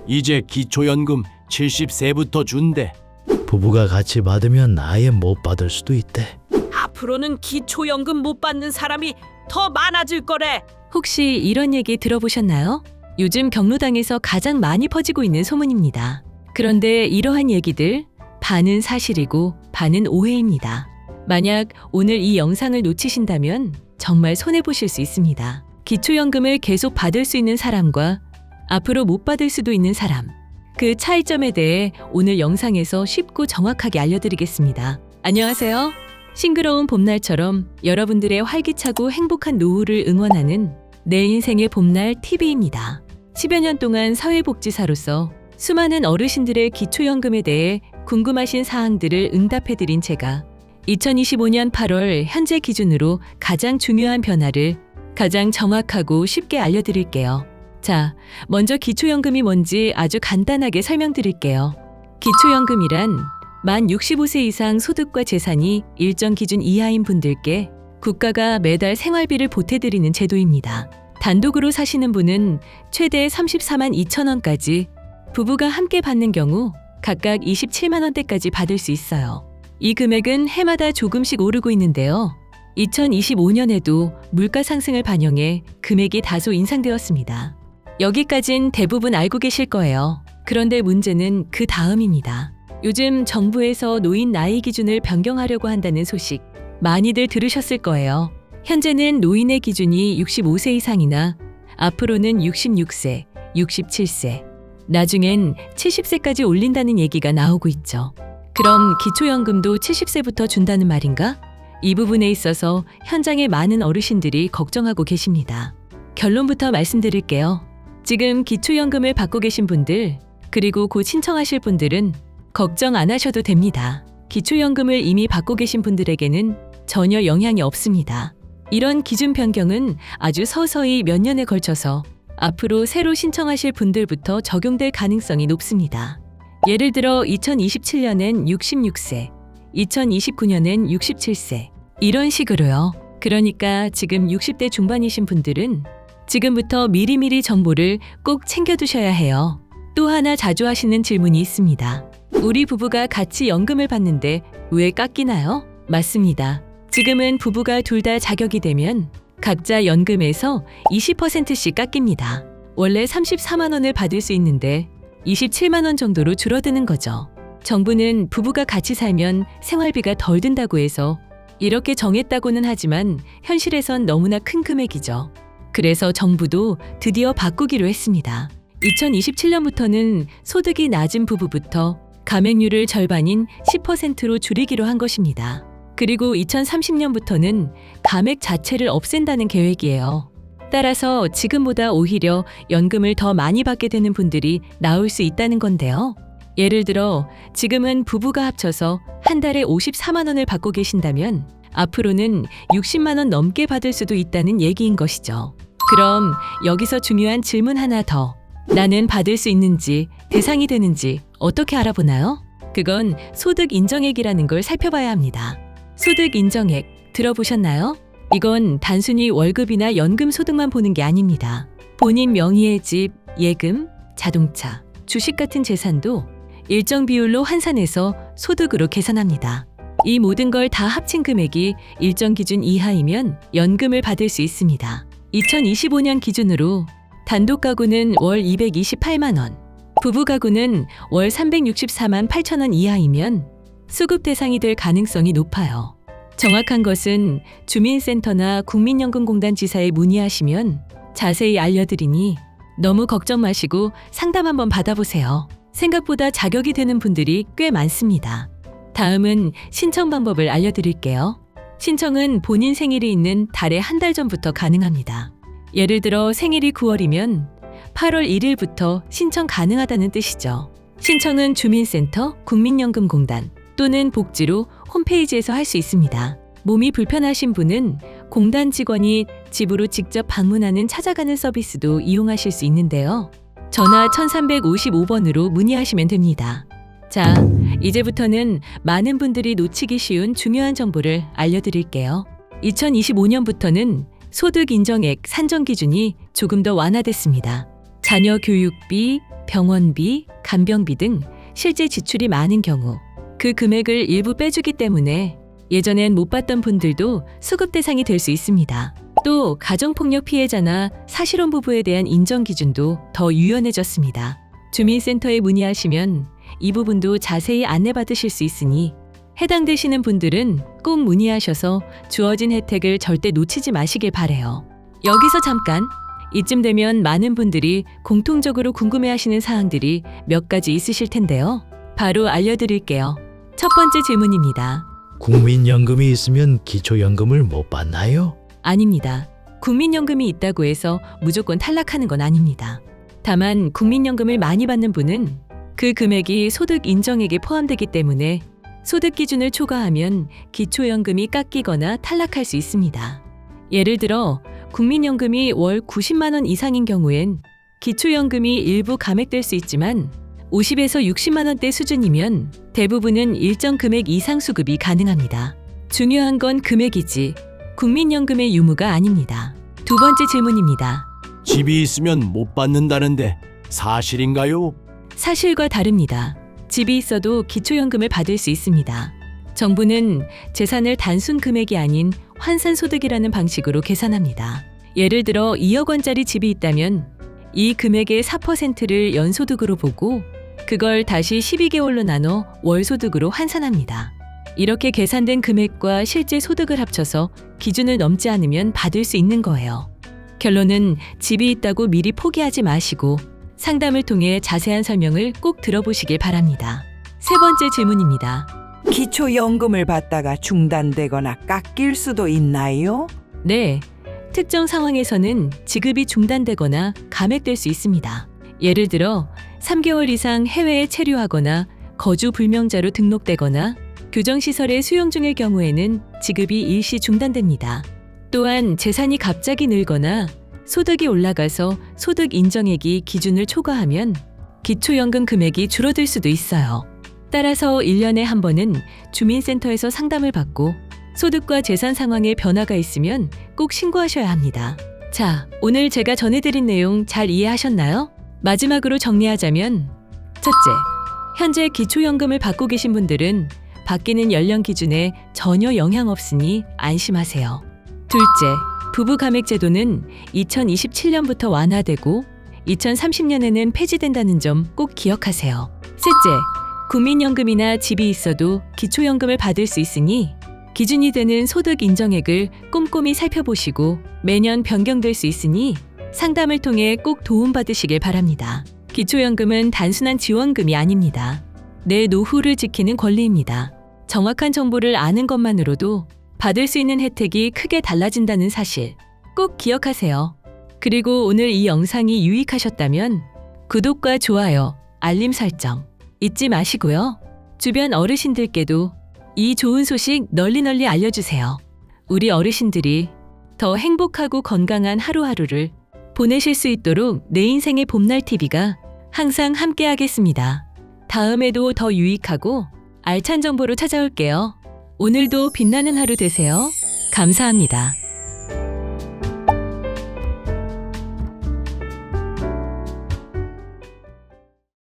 이제 기초연금 70세부터 준대. 부부가 같이 받으면 아예 못 받을 수도 있대. 앞으로는 기초연금 못 받는 사람이 더 많아질 거래. 혹시 이런 얘기 들어보셨나요? 요즘 경로당에서 가장 많이 퍼지고 있는 소문입니다. 그런데 이러한 얘기들 반은 사실이고 반은 오해입니다. 만약 오늘 이 영상을 놓치신다면 정말 손해보실 수 있습니다. 기초연금을 계속 받을 수 있는 사람과 앞으로 못 받을 수도 있는 사람, 그 차이점에 대해 오늘 영상에서 쉽고 정확하게 알려드리겠습니다. 안녕하세요. 싱그러운 봄날처럼 여러분들의 활기차고 행복한 노후를 응원하는 내 인생의 봄날 TV입니다. 10여 년 동안 사회복지사로서 수많은 어르신들의 기초연금에 대해 궁금하신 사항들을 응답해드린 제가 2025년 8월 현재 기준으로 가장 중요한 변화를 가장 정확하고 쉽게 알려드릴게요. 자, 먼저 기초연금이 뭔지 아주 간단하게 설명드릴게요. 기초연금이란 만 65세 이상 소득과 재산이 일정 기준 이하인 분들께 국가가 매달 생활비를 보태드리는 제도입니다. 단독으로 사시는 분은 최대 34만 2천 원까지, 부부가 함께 받는 경우 각각 27만 원대까지 받을 수 있어요. 이 금액은 해마다 조금씩 오르고 있는데요. 2025년에도 물가 상승을 반영해 금액이 다소 인상되었습니다. 여기까진 대부분 알고 계실 거예요. 그런데 문제는 그 다음입니다. 요즘 정부에서 노인 나이 기준을 변경하려고 한다는 소식 많이들 들으셨을 거예요. 현재는 노인의 기준이 65세 이상이나 앞으로는 66세, 67세, 나중엔 70세까지 올린다는 얘기가 나오고 있죠. 그럼 기초연금도 70세부터 준다는 말인가? 이 부분에 있어서 현장의 많은 어르신들이 걱정하고 계십니다. 결론부터 말씀드릴게요. 지금 기초연금을 받고 계신 분들, 그리고 곧 신청하실 분들은 걱정 안 하셔도 됩니다. 기초연금을 이미 받고 계신 분들에게는 전혀 영향이 없습니다. 이런 기준 변경은 아주 서서히 몇 년에 걸쳐서 앞으로 새로 신청하실 분들부터 적용될 가능성이 높습니다. 예를 들어 2027년엔 66세, 2029년엔 67세, 이런 식으로요. 그러니까 지금 60대 중반이신 분들은 지금부터 미리미리 정보를 꼭 챙겨두셔야 해요. 또 하나 자주 하시는 질문이 있습니다. 우리 부부가 같이 연금을 받는데 왜 깎이나요? 맞습니다. 지금은 부부가 둘 다 자격이 되면 각자 연금에서 20%씩 깎입니다. 원래 34만 원을 받을 수 있는데 27만 원 정도로 줄어드는 거죠. 정부는 부부가 같이 살면 생활비가 덜 든다고 해서 이렇게 정했다고는 하지만 현실에선 너무나 큰 금액이죠. 그래서 정부도 드디어 바꾸기로 했습니다. 2027년부터는 소득이 낮은 부부부터 감액률을 절반인 10%로 줄이기로 한 것입니다. 그리고 2030년부터는 감액 자체를 없앤다는 계획이에요. 따라서 지금보다 오히려 연금을 더 많이 받게 되는 분들이 나올 수 있다는 건데요. 예를 들어 지금은 부부가 합쳐서 한 달에 54만 원을 받고 계신다면 앞으로는 60만 원 넘게 받을 수도 있다는 얘기인 것이죠. 그럼 여기서 중요한 질문 하나 더. 나는 받을 수 있는지, 대상이 되는지 어떻게 알아보나요? 그건 소득 인정액이라는 걸 살펴봐야 합니다. 소득 인정액 들어보셨나요? 이건 단순히 월급이나 연금 소득만 보는 게 아닙니다. 본인 명의의 집, 예금, 자동차, 주식 같은 재산도 일정 비율로 환산해서 소득으로 계산합니다. 이 모든 걸 다 합친 금액이 일정 기준 이하이면 연금을 받을 수 있습니다. 2025년 기준으로 단독 가구는 월 228만 원, 부부 가구는 월 364만 8천 원 이하이면 수급 대상이 될 가능성이 높아요. 정확한 것은 주민센터나 국민연금공단 지사에 문의하시면 자세히 알려드리니 너무 걱정 마시고 상담 한번 받아보세요. 생각보다 자격이 되는 분들이 꽤 많습니다. 다음은 신청 방법을 알려드릴게요. 신청은 본인 생일이 있는 달에 한 달 전부터 가능합니다. 예를 들어 생일이 9월이면 8월 1일부터 신청 가능하다는 뜻이죠. 신청은 주민센터, 국민연금공단 또는 복지로 홈페이지에서 할 수 있습니다. 몸이 불편하신 분은 공단 직원이 집으로 직접 방문하는 찾아가는 서비스도 이용하실 수 있는데요. 전화 1355번으로 문의하시면 됩니다. 자, 이제부터는 많은 분들이 놓치기 쉬운 중요한 정보를 알려드릴게요. 2025년부터는 소득 인정액 산정 기준이 조금 더 완화됐습니다. 자녀 교육비, 병원비, 간병비 등 실제 지출이 많은 경우 그 금액을 일부 빼주기 때문에 예전엔 못 받던 분들도 수급 대상이 될 수 있습니다. 또 가정폭력 피해자나 사실혼 부부에 대한 인정 기준도 더 유연해졌습니다. 주민센터에 문의하시면 이 부분도 자세히 안내받으실 수 있으니 해당되시는 분들은 꼭 문의하셔서 주어진 혜택을 절대 놓치지 마시길 바래요. 여기서 잠깐! 이쯤 되면 많은 분들이 공통적으로 궁금해하시는 사항들이 몇 가지 있으실 텐데요. 바로 알려드릴게요. 첫 번째 질문입니다. 국민연금이 있으면 기초연금을 못 받나요? 아닙니다. 국민연금이 있다고 해서 무조건 탈락하는 건 아닙니다. 다만 국민연금을 많이 받는 분은 그 금액이 소득 인정액에 포함되기 때문에 소득 기준을 초과하면 기초연금이 깎이거나 탈락할 수 있습니다. 예를 들어 국민연금이 월 90만 원 이상인 경우엔 기초연금이 일부 감액될 수 있지만 50에서 60만 원대 수준이면 대부분은 일정 금액 이상 수급이 가능합니다. 중요한 건 금액이지 국민연금의 유무가 아닙니다. 두 번째 질문입니다. 집이 있으면 못 받는다는데 사실인가요? 사실과 다릅니다. 집이 있어도 기초연금을 받을 수 있습니다. 정부는 재산을 단순 금액이 아닌 환산소득이라는 방식으로 계산합니다. 예를 들어 2억 원짜리 집이 있다면 이 금액의 4%를 연소득으로 보고 그걸 다시 12개월로 나눠 월소득으로 환산합니다. 이렇게 계산된 금액과 실제 소득을 합쳐서 기준을 넘지 않으면 받을 수 있는 거예요. 결론은 집이 있다고 미리 포기하지 마시고 상담을 통해 자세한 설명을 꼭 들어보시길 바랍니다. 세 번째 질문입니다. 기초연금을 받다가 중단되거나 깎일 수도 있나요? 네, 특정 상황에서는 지급이 중단되거나 감액될 수 있습니다. 예를 들어 3개월 이상 해외에 체류하거나 거주 불명자로 등록되거나 교정시설에 수용 중일 경우에는 지급이 일시 중단됩니다. 또한 재산이 갑자기 늘거나 소득이 올라가서 소득 인정액이 기준을 초과하면 기초연금 금액이 줄어들 수도 있어요. 따라서 1년에 한 번은 주민센터에서 상담을 받고 소득과 재산 상황에 변화가 있으면 꼭 신고하셔야 합니다. 자, 오늘 제가 전해드린 내용 잘 이해하셨나요? 마지막으로 정리하자면 첫째, 현재 기초연금을 받고 계신 분들은 바뀌는 연령 기준에 전혀 영향 없으니 안심하세요. 둘째, 부부 감액 제도는 2027년부터 완화되고 2030년에는 폐지된다는 점 꼭 기억하세요. 셋째, 국민연금이나 집이 있어도 기초연금을 받을 수 있으니 기준이 되는 소득 인정액을 꼼꼼히 살펴보시고 매년 변경될 수 있으니 상담을 통해 꼭 도움받으시길 바랍니다. 기초연금은 단순한 지원금이 아닙니다. 내 노후를 지키는 권리입니다. 정확한 정보를 아는 것만으로도 받을 수 있는 혜택이 크게 달라진다는 사실 꼭 기억하세요. 그리고 오늘 이 영상이 유익하셨다면 구독과 좋아요, 알림 설정 잊지 마시고요. 주변 어르신들께도 이 좋은 소식 널리 알려주세요. 우리 어르신들이 더 행복하고 건강한 하루하루를 보내실 수 있도록 내 인생의 봄날TV가 항상 함께하겠습니다. 다음에도 더 유익하고 알찬 정보로 찾아올게요. 오늘도 빛나는 하루 되세요. 감사합니다.